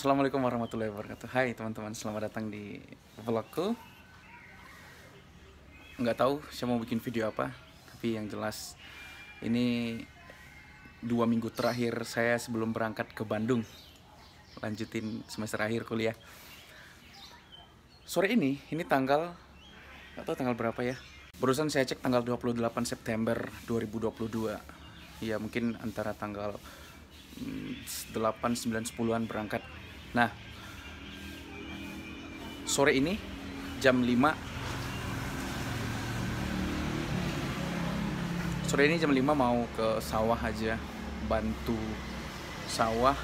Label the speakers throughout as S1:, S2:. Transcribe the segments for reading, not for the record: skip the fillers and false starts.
S1: Assalamualaikum warahmatullahi wabarakatuh. Hai teman-teman, selamat datang di vlogku. Nggak tahu saya mau bikin video apa, tapi yang jelas ini 2 minggu terakhir saya sebelum berangkat ke Bandung, lanjutin semester akhir kuliah. Sore ini tanggal, nggak tahu tanggal berapa ya. Barusan saya cek tanggal 28 September 2022. Ya mungkin antara tanggal 8, 9, 10-an berangkat. Nah, sore ini jam 5 mau ke sawah aja, bantu sawah.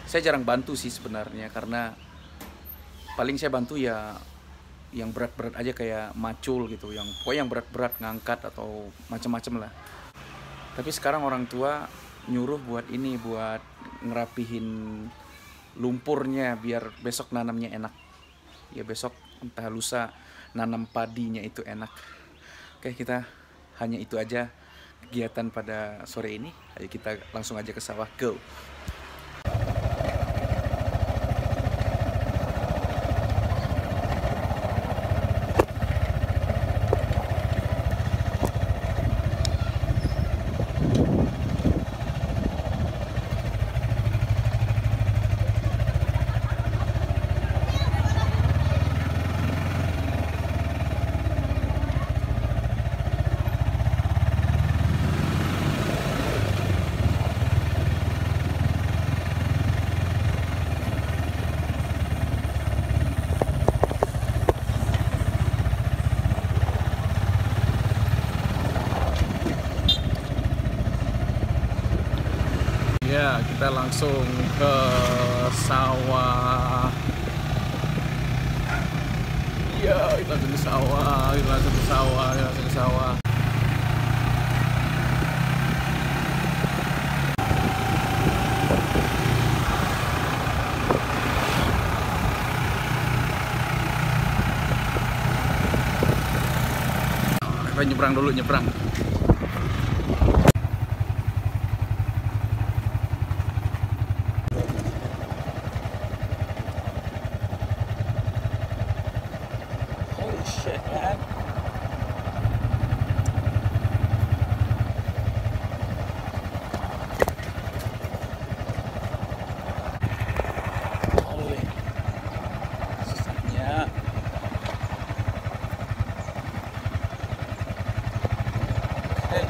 S1: Saya jarang bantu sih sebenarnya, karena paling saya bantu ya yang berat-berat aja, kayak macul gitu, pokoknya yang berat-berat, ngangkat atau macam-macam lah. Tapi sekarang orang tua nyuruh buat ngerapihin lumpurnya biar besok nanamnya enak. Ya besok entah lusa nanam padinya itu enak. Oke, kita hanya itu aja kegiatan pada sore ini. Ayo kita langsung aja ke sawah, go. Ya, kita langsung ke sawah. Ya, kita langsung ke sawah. Kita nyebrang dulu. Holy shit, man. Holy. Susahnya. Hey.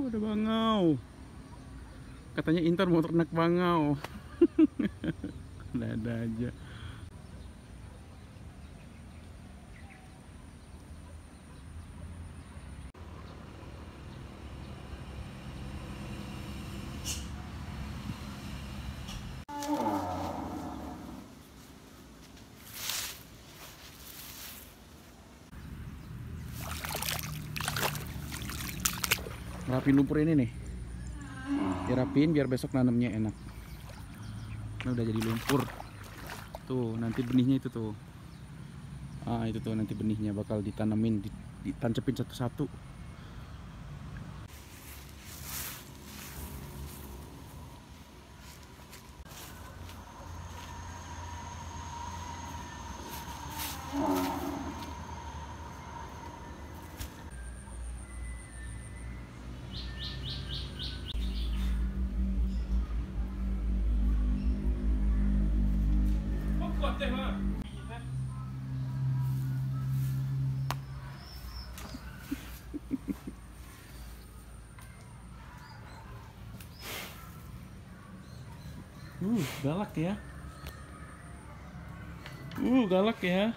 S1: Ada bangau. Katanya Intan mau ternak bangau. Ada aja. Rapiin lumpur ini nih, dirapiin biar besok nanamnya enak. Ini udah jadi lumpur tuh, nanti benihnya itu tuh, itu tuh nanti benihnya bakal ditanamin, ditancepin satu-satu. Galak ya. Galak ya.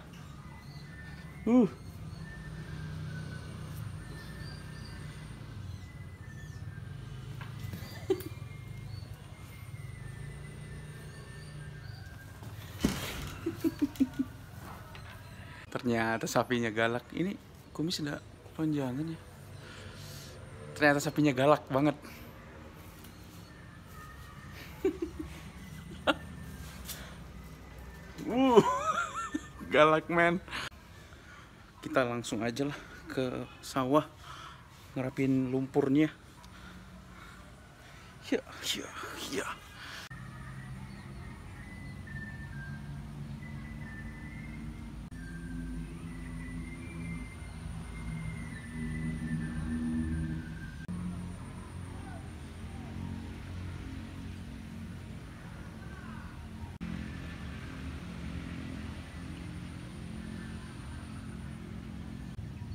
S1: Ternyata sapinya galak. Ini kumis udah lonjangan ya. Ternyata sapinya galak banget. Galak men. Kita langsung aja lah ke sawah ngerapin lumpurnya. Ya.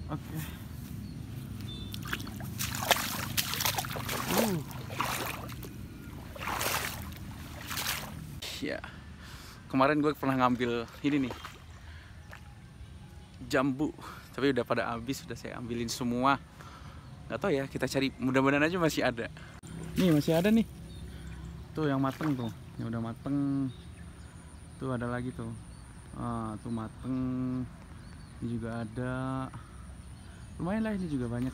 S1: Oke. Ya. Kemarin gue pernah ngambil ini nih. Jambu, tapi udah pada habis, sudah saya ambilin semua. Gak tau ya, kita cari, mudah-mudahan aja masih ada. Nih masih ada nih. Tuh yang mateng tuh, yang udah mateng. Tuh ada lagi tuh. Tuh mateng. Ini juga ada. Lumayan lah, ini juga banyak.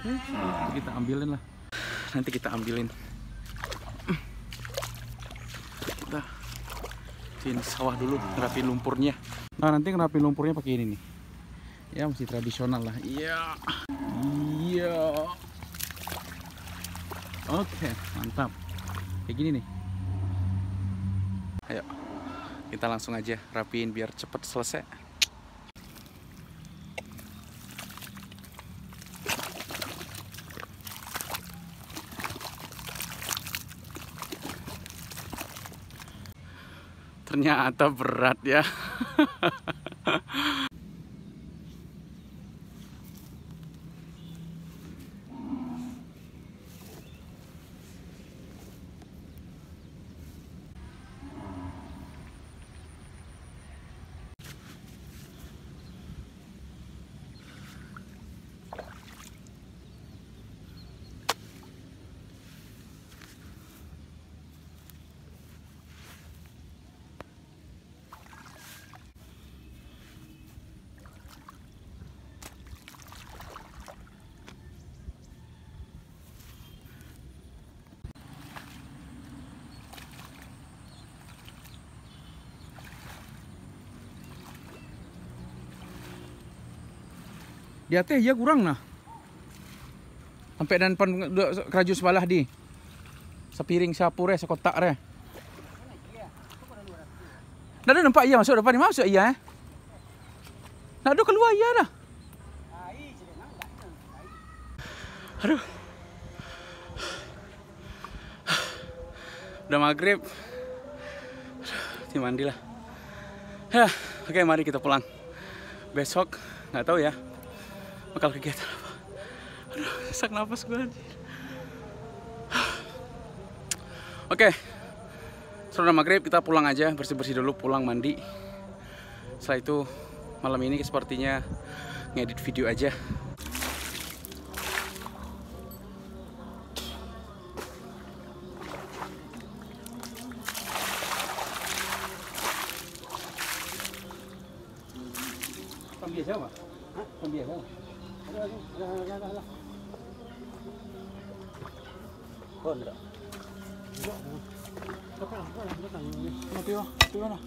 S1: Nanti kita ambilin lah. Kita ini sawah dulu, ngerapin lumpurnya. Nah nanti ngerapin lumpurnya pakai ini nih. Ya masih tradisional lah. Iya. Oke, mantap. Kayak gini nih. Ayo, kita langsung aja rapiin biar cepet selesai. Ternyata berat ya. Dia teh ya kurang nah. Sampai dan pan keraju sebalah di. Sepiring sapure sekotak re. Nada nampak iya masuk depan ni masuk iya Nada keluar iya dah. Aduh. Udah maghrib. Mandi lah. Ya, oke mari kita pulang. Besok nggak tahu ya bakal kegiatan apa. Aduh, sesak nafas gue. Oke, sudah maghrib, kita pulang aja, bersih-bersih dulu, pulang mandi. Setelah itu malam ini sepertinya ngedit video aja. Pambias apa? Hah? Pambias apa? Ada. Oh, enggak. Enggak. Kenapa? Kenapa?